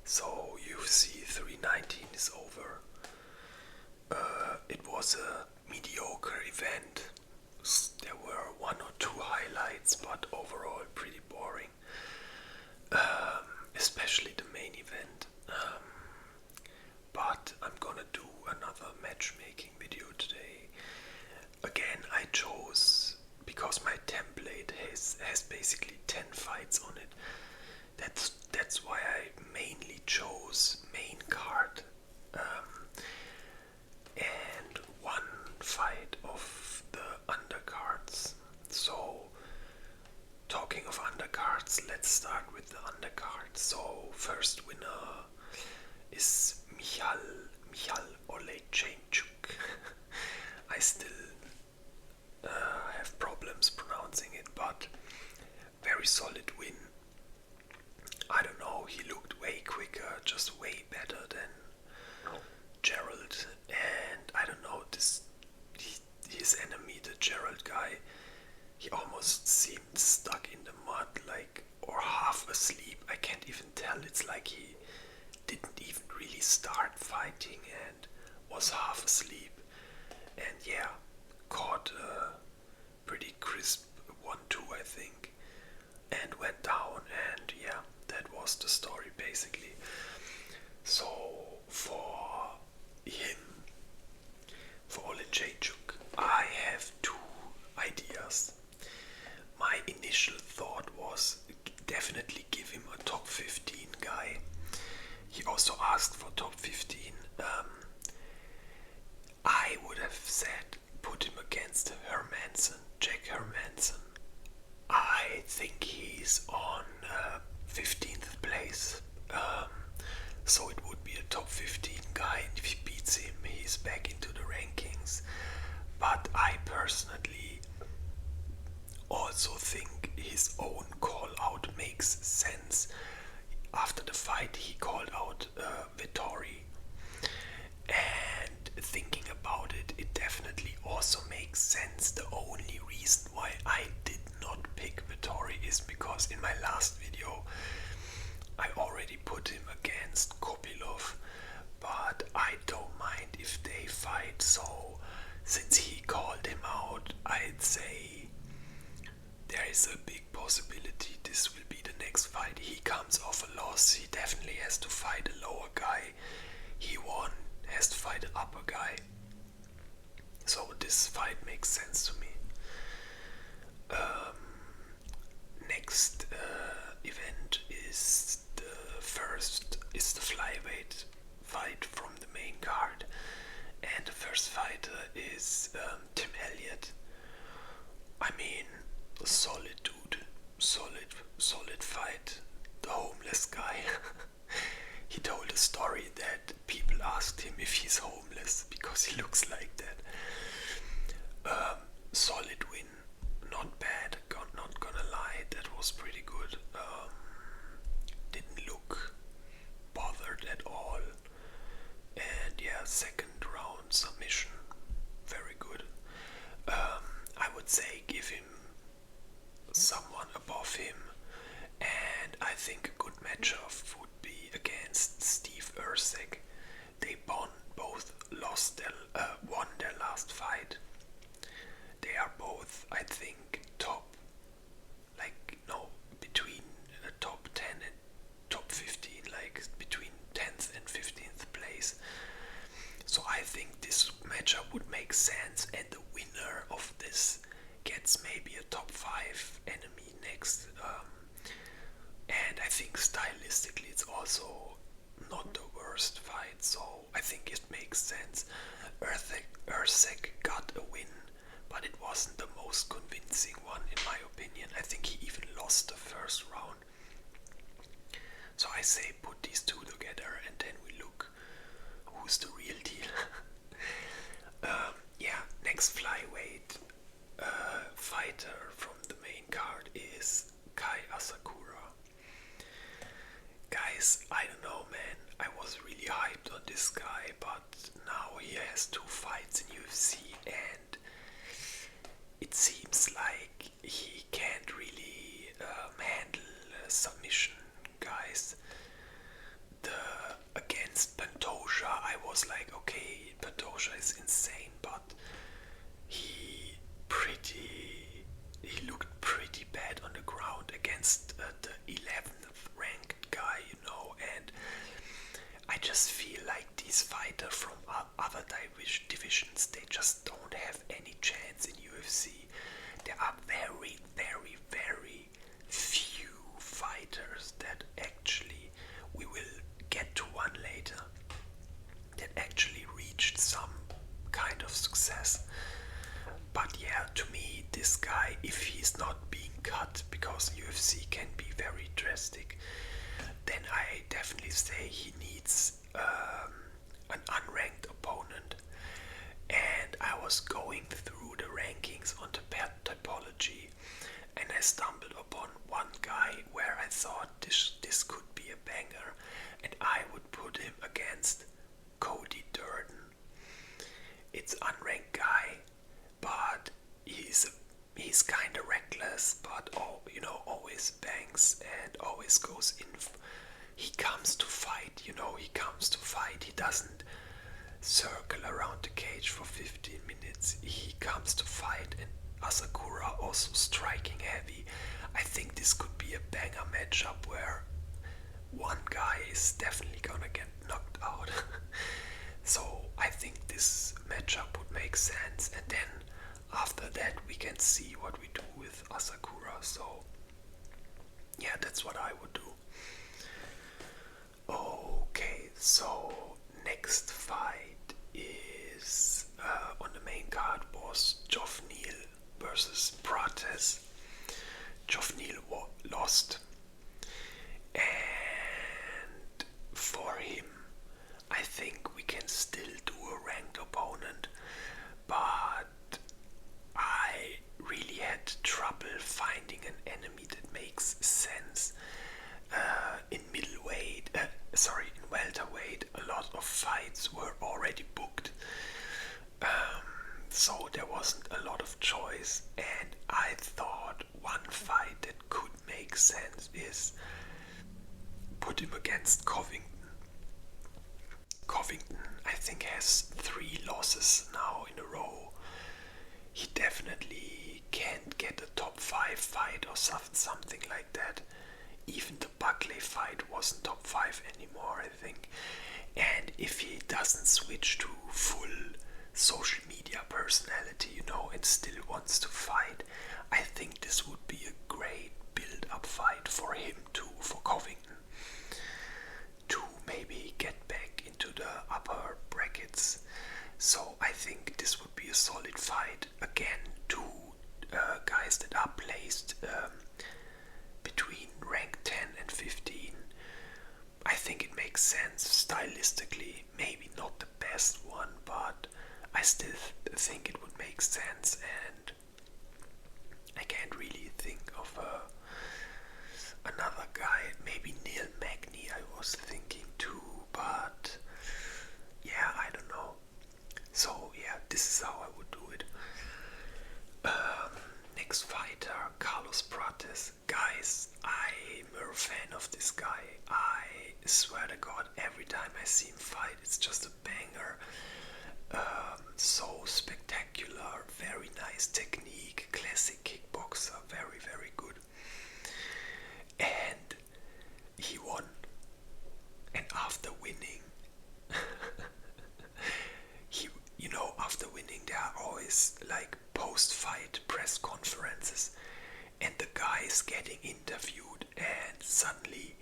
So UFC 319 is over. It was a mediocre event. There were one or two highlights, but overall pretty boring. Especially the main event. But I'm gonna do another matchmaking video today. Again, I chose because my template has basically 10 fights on it. That's why I mainly chose main card and one fight of the undercards. So, talking of undercards, let's start with the undercard. So, first winner is Michal Olejniczuk. I still have problems pronouncing it, but very solid win. I don't know, he looked way quicker, just way better than Gerald, and I don't know, his enemy, the Gerald guy, he almost seemed stuck in the mud, like, or half asleep. I can't even tell. It's like he didn't even really start fighting and was half asleep. And yeah, caught a pretty crisp 1-2, I think, and went down. And yeah, that was the story basically. So for him, for Olejniczuk, I have two ideas. My initial thought was definitely give him a top 15 guy. He also asked for top 15. I would have said put him against Hermanson, Jack Hermanson. I think he's on 15th place. So it would be a top 15 guy, and if he beats him, he's back into the rankings. But I personally also think his own call out makes sense. After the fight, he called out Vettori, and thinking about it, it definitely also makes sense. The only reason why I did not pick Vettori is because in my last video I already put him against Kopilov, but I don't mind if they fight. So since he called him out, I'd say there is a big possibility this will be the next fight. He comes off a loss. He definitely has to fight a lower guy. He won, has to fight an upper guy. So this fight makes sense to me. Next event is the flyweight fight from the main card, and the first fighter is Tim Elliott. I mean, a solid dude, solid fight. The homeless guy. He told a story that people asked him if he's homeless because he looks like that. Solid win, not bad. Not gonna lie, that was pretty good. Didn't look bothered at all. And yeah, second round submission, very good. I would say give him someone above him, and I think a good matchup would be against Steve Erceg. They both won their last fight. They are both, I think, between the top 10 and top 15, like between 10th and 15th place. So I think this matchup would make sense, and the winner of this gets maybe a top 5 enemy next. And I think stylistically it's also not the worst fight, so I think it makes sense. Erceg got a win, but it wasn't the most convincing one in my opinion. I think he even lost the first round. So I say put these two together and then we look who's the real deal. Yeah, next flyweight fighter from the main card is Kai Asakura. Guys, I don't know, man. I was really hyped on this guy, but now he has 2 fights in UFC, and it seems like he can't really handle submission guys. The say he needs an unranked opponent. And I was going through the rankings on the typology, and I stumbled upon one guy where I thought this could be a banger, and I would put him against Cody Durden. It's unranked guy, but he's kind of reckless, but always bangs and always goes in. He comes to fight, he comes to fight. He doesn't circle around the cage for 15 minutes. He comes to fight, and Asakura also striking heavy. I think this could be a banger matchup where one guy is definitely gonna get knocked out. So I think this matchup would make sense, and then after that we can see what we do with Asakura. So yeah, that's what I would do. Okay, so next fight is on the main card was Geoff Neal versus Prates. Geoff Neal lost, and for him I think we can still do a ranked opponent, but I really had trouble finding an enemy that makes sense. In welterweight, a lot of fights were already booked, so there wasn't a lot of choice, and I thought one fight that could make sense is put him against Covington. Covington, I think, has 3 losses now in a row. He definitely can't get a top 5 fight or something like that. Even the Buckley fight wasn't top 5 anymore, I think. And if he doesn't switch to full social media personality, and still wants to fight, I think this would be a great build-up fight for him too, for Covington, to maybe get back into the upper brackets. So I think this would be a solid fight. Again, 2 guys that are placed between rank 10 and 15. I think it makes sense stylistically. Maybe not the best one, but I still think it would make sense, and I can't really think of another guy. Maybe Neil Magny I was thinking too, but yeah, I don't know. So yeah, this is how I would do it. Next fighter, Carlos Prates. Guys, I'm a fan of this guy. I swear to God, every time I see him fight, it's just a banger. So spectacular, very nice technique, classic kickboxer, very, very good. And he won. And after winning, after winning, there are always like post-fight press conferences, and the guy is getting interviewed, and suddenly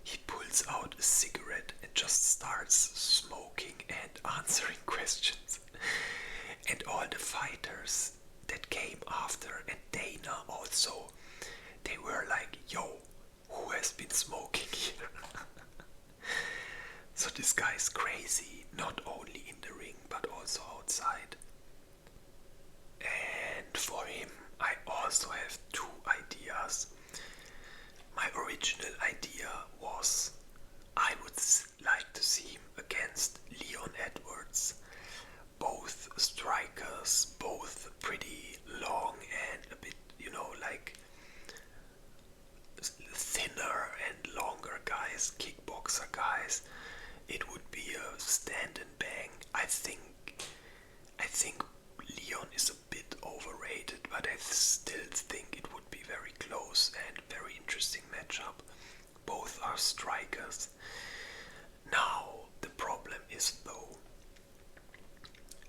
he pulls out a cigarette and just starts smoking and answering questions. And all the fighters that came after, and Dana also, they were like, yo, who has been smoking here? So this guy is crazy, not only in the ring but also outside. And for him, I also have 2 ideas. My original idea was I would like to see him against Leon Edwards. Both strikers, both pretty long and a bit, like thinner and longer guys, kickboxer guys. It would be a stand and bang. I think Leon is a bit overrated, but I still think it would be very close and very interesting matchup. Both are strikers. Now the problem is though,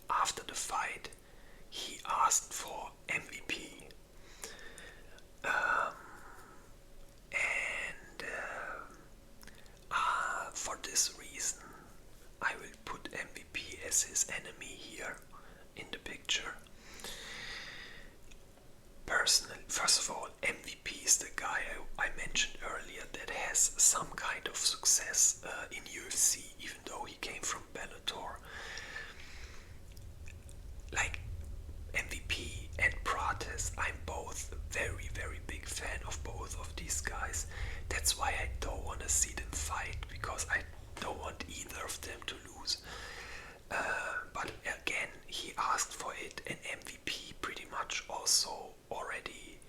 after the fight, he asked for MVP. For this reason, I will put MVP as his enemy here in the picture. Personally, first of all, MVP is the guy I mentioned earlier that has some kind of success in UFC, even though he came from Bellator. Like MVP and Prates, I'm both very, very big fan of both of these guys. That's why I don't want to see them fight, because I don't want either of them to lose. But again, he asked for it, and MVP pretty much also already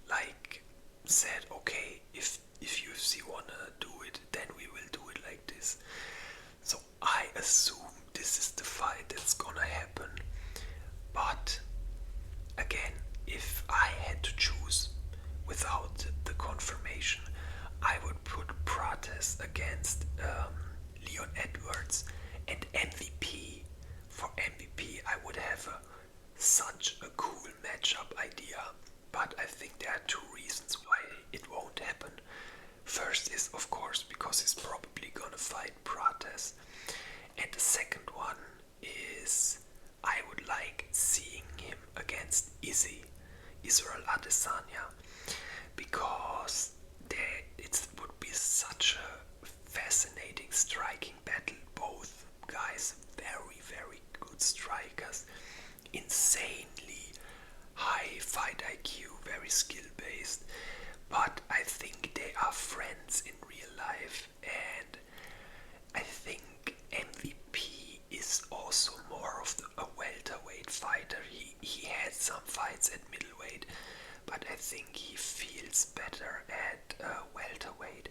like said, okay, if UFC wanna do it, then we will do it like this. So I assume this is the fight that's gonna happen. But again, if I had to choose without the confirmation, I would put Prates against Leon Edwards, and MVP. For MVP, I would have such a cool matchup idea, but I think there are two reasons why it won't happen. First is, of course, because he's probably gonna fight Prates, and the second one is I would like seeing him against Israel Adesanya, because it would be such a fascinating striking battle. Both guys very, very good strikers, insanely high fight IQ, very skill based, but I think they are friends in real life, and I think MVP is also more of a welterweight fighter. He had some fights at middleweight, but I think he feels better at welterweight,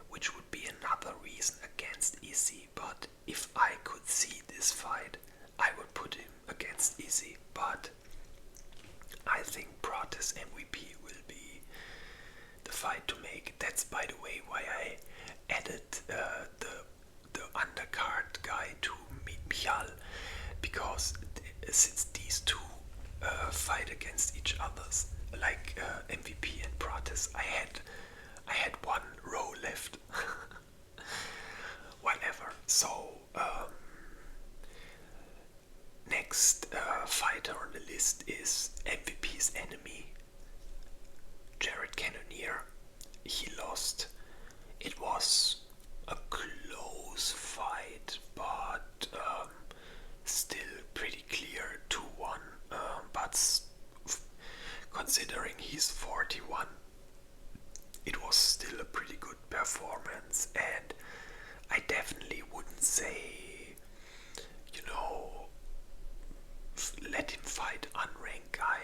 which would be another reason against Izzy. But if I could see this fight, I would put him against Izzy. But I think Prates MVP will be the fight to make. That's, by the way, why I added the undercard guy to Michal, because since these two fight against each others, like MVP and Prates, I had one row left. Whatever. So next fighter on the list is MVP's enemy, Jared Cannonier. He lost. It was a close fight, but still pretty clear 2-1. But considering he's 41, it was still a pretty good performance, and I definitely wouldn't say, let him fight unranked guy,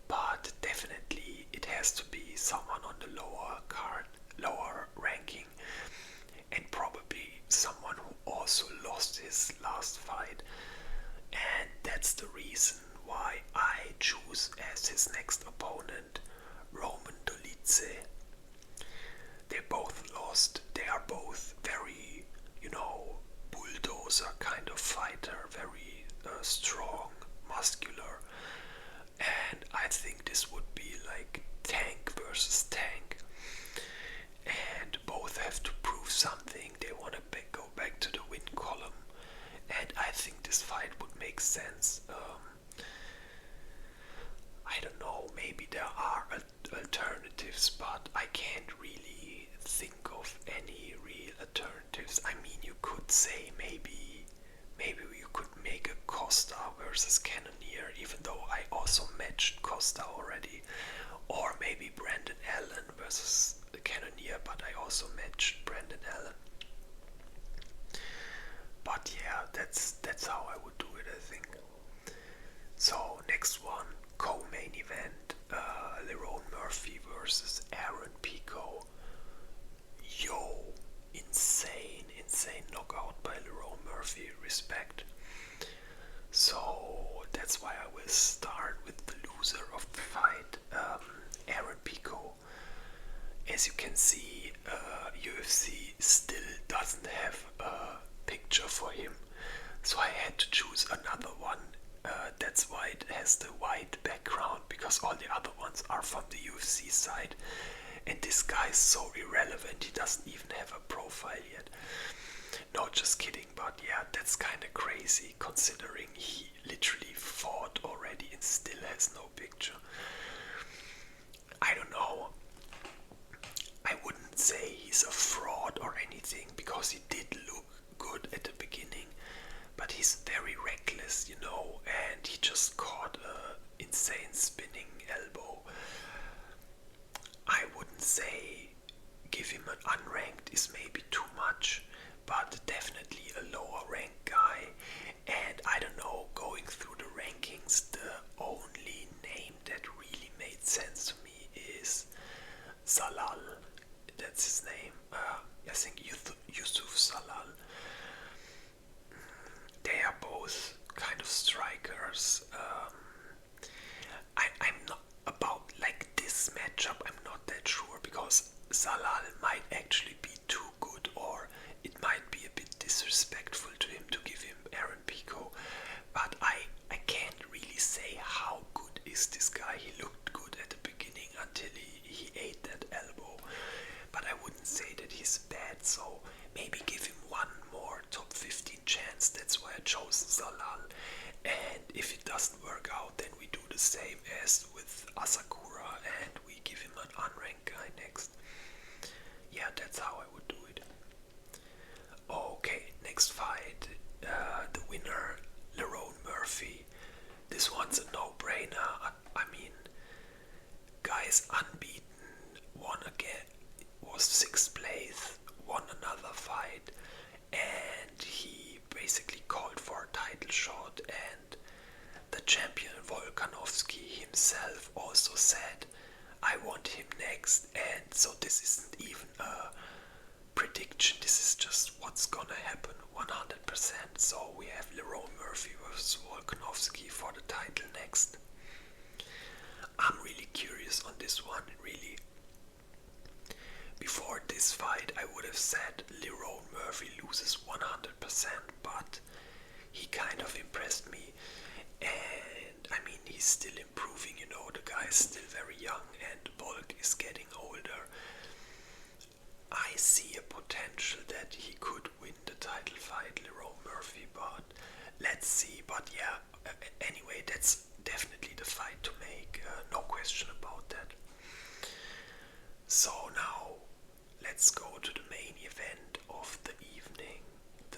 but definitely it has to be someone on the lower ranking, and probably someone who also lost his last fight, and that's the reason why I choose as his next opponent Roman Dolidze. They both lost. They are both very, bulldozer kind of fighter, very strong, muscular, and I think this would be like tank versus tank, and both have to prove something. They want to go back to the win column, and I think this fight would make sense. I don't know, maybe there are alternatives, but I can't really think of any real alternatives. I mean, you could say maybe you could make a Costa versus Cannonier, even though I also matched Costa already, or maybe Brandon Allen versus Cannonier, but I also matched Brandon Allen. But yeah, that's how I would do it, I think. So next one, co-main event, Lerone Murphy versus Aaron Pico. Yo, insane knockout by Lerone Murphy, respect. So that's why I will start with the loser of the fight, Aaron Pico. As you can see, UFC still doesn't have a picture for him, so I had to choose another one. That's why it has the white background, because all the other ones are from the UFC side, and this guy is so irrelevant, he doesn't even have a profile yet. No, just kidding, but yeah, that's kind of crazy considering he literally fought already and still has no picture. I don't know. I wouldn't say he's a say give him an unranked is maybe too much, but definitely a lower ranked guy. And I don't know, going through the rankings, the only name that really made sense to me is Salal. That's his name. I think Yusuf Salal. They are both kind of strikers. I'm not about like this matchup. I'm not that sure because Salal might actually be too good, or it might be a bit disrespectful to him to give him Aaron Pico. But I can't really say how good is this guy. He looked good at the beginning until he ate that elbow. But I wouldn't say that he's bad, so maybe give him one more top 15 chance. That's why I chose Zalal. And if it doesn't work out, then we do the same as with Asakura and we give him an unranked guy next. Yeah, that's how I would do it. Okay, next fight. The winner, Lerone Murphy. This one's a no-brainer. I mean, guy's unbeaten, won again, was 6th place, won another fight, and he basically called for a title shot, and the champion Volkanovski himself also said, I want him next. And so this isn't even a prediction, this is just what's gonna happen 100%. So we have Lerone Murphy versus Volkanovski for the title next. I'm really curious on this one, really. Before this fight I would have said Lerone Murphy loses 100%, but he kind of impressed me. And I mean, he's still improving, you know, the guy is still very young and Volk is getting older. I see a potential that he could win the title fight, Lerone Murphy, but let's see. But yeah, anyway, that's definitely the fight to make, no question about that. So now let's go to the main event of the evening, the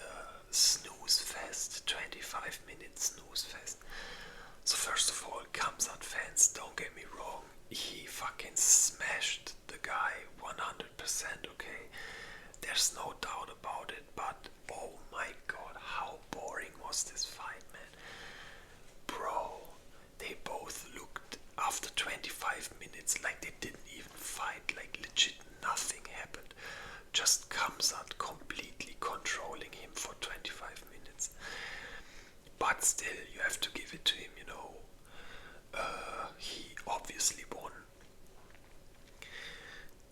snooze fest, 25-minute snooze fest. So first of all, Kamzat fans, don't get me wrong, he fucking smashed the guy 100%, okay? There's no doubt about it, but oh my god, how boring was this fight, man? Bro, they both looked, after 25 minutes, like they didn't even fight, like legit nothing happened. Just Kamzat completely controlling him for 25 minutes. But still, you have to give it to him, you know. He obviously won.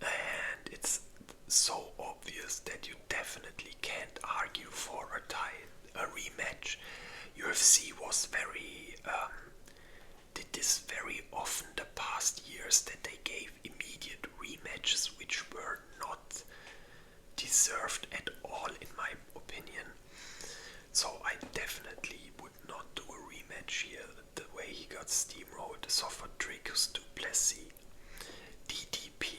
And it's so obvious that you definitely can't argue for a rematch. UFC was did this very often the past years, that they gave immediate rematches which were not deserved at all in my opinion. So I definitely would not do a rematch here. The way he got steamrolled, Sofadricus Duplessis, DDP.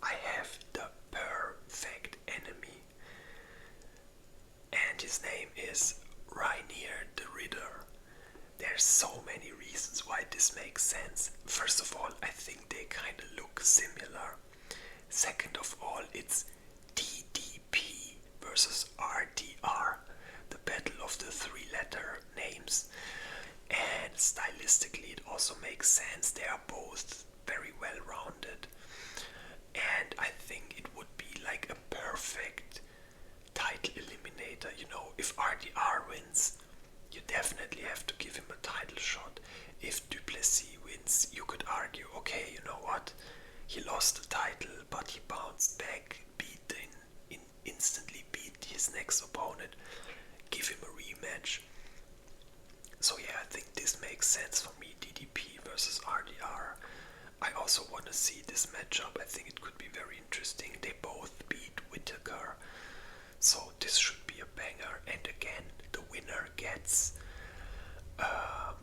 I have the perfect enemy, and his name is Rainier the Ritter. There's so many reasons why this makes sense. First of all, I think they kinda look similar. Second of all, it's DDP versus RDR, the battle of the three-letter names. And stylistically it also makes sense. They are both very well rounded. And I think it would be like a perfect title eliminator. You know, if RDR wins, you definitely have to give him a title shot. If Duplessis wins, you could argue, okay, you know what? He lost the title, but he bounced back, instantly beat his next opponent, give him a rematch. So yeah, I think this makes sense for me, DDP versus RDR. I also want to see this matchup. I think it could be very interesting. They both beat Whittaker, so this should be a banger. And again, the winner gets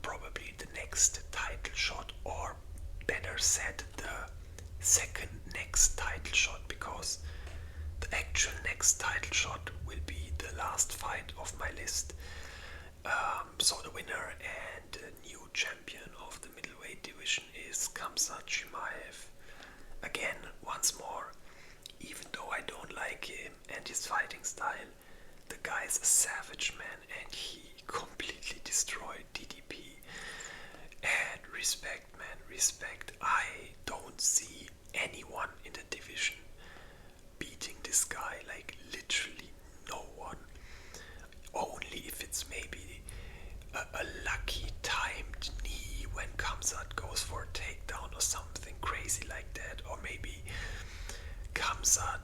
probably the next title shot, or better said, the second next title shot, because the actual next title shot will be the last fight of my list. So the winner and the new champion of the middleweight division is Khamzat Chimaev. Again, once was a savage, man, and he completely destroyed DDP. And respect, man, respect. I don't see anyone in the division beating this guy, like literally no one. Only if it's maybe a lucky timed knee when Kamzat goes for a takedown or something crazy like that, or maybe Kamzat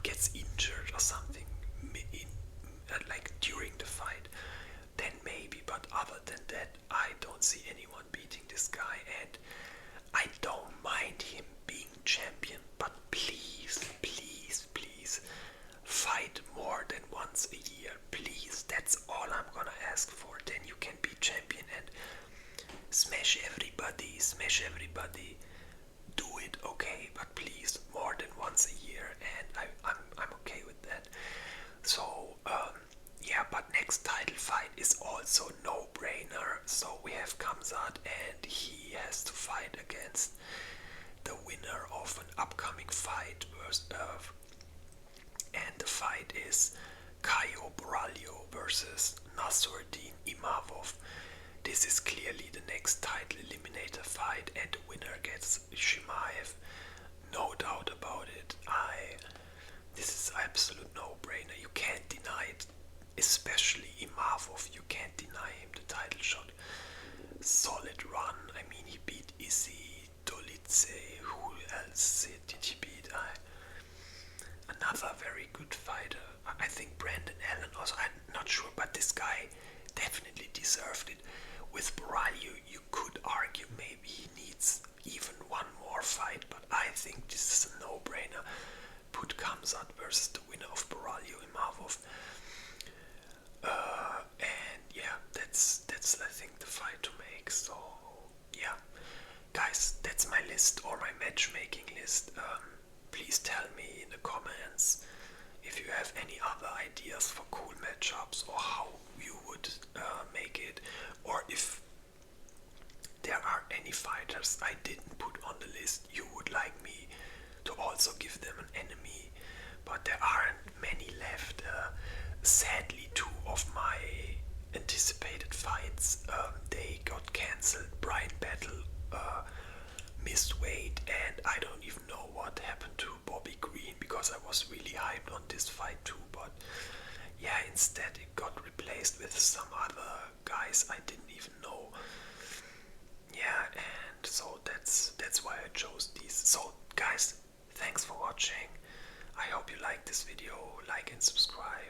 gets injured or something like during the fight, then maybe. But other than that, I don't see anyone beating this guy, and I don't mind him being champion, but please, please, please fight more than once a year, please. That's all I'm gonna ask for. Then you can be champion and smash everybody, smash everybody. Do it, okay, but please, more than once a year, and I'm okay with that. So, yeah, but next title fight is also no-brainer. So we have Kamzat, and he has to fight against the winner of an upcoming fight, and the fight is Caio Borralho versus Nasruddin Imavov. This is clearly the next title eliminator fight, and the winner gets Shimaev. No doubt about it. This is absolute no-brainer. You can't deny it. Especially Imavov, you can't deny him the title shot. Solid run. I mean, he beat Izzy, Dolidze. Who else did he beat? Another very good fighter. I think Brandon Allen also. I'm not sure, but this guy definitely deserved it. With Borralho, you could argue maybe he needs even one more fight, but I think this is a no-brainer. Put Kamzat versus the winner of Borralho Imavov. And yeah, that's I think the fight to make. So yeah, guys, that's my list, or my matchmaking list. Please tell me in the comments if you have any other ideas for cool matchups, or how you would make it, or if there are any fighters I didn't put on the list you would like me to also give them an enemy. But there aren't many left. Sadly, two of my anticipated fights, they got cancelled. Brian Battle missed weight, and I don't even know what happened to Bobby Green, because I was really hyped on this fight too, but yeah, instead it got replaced with some other guys I didn't even know. Yeah, and so that's why I chose these. So guys, thanks for watching. I hope you liked this video. Like and subscribe.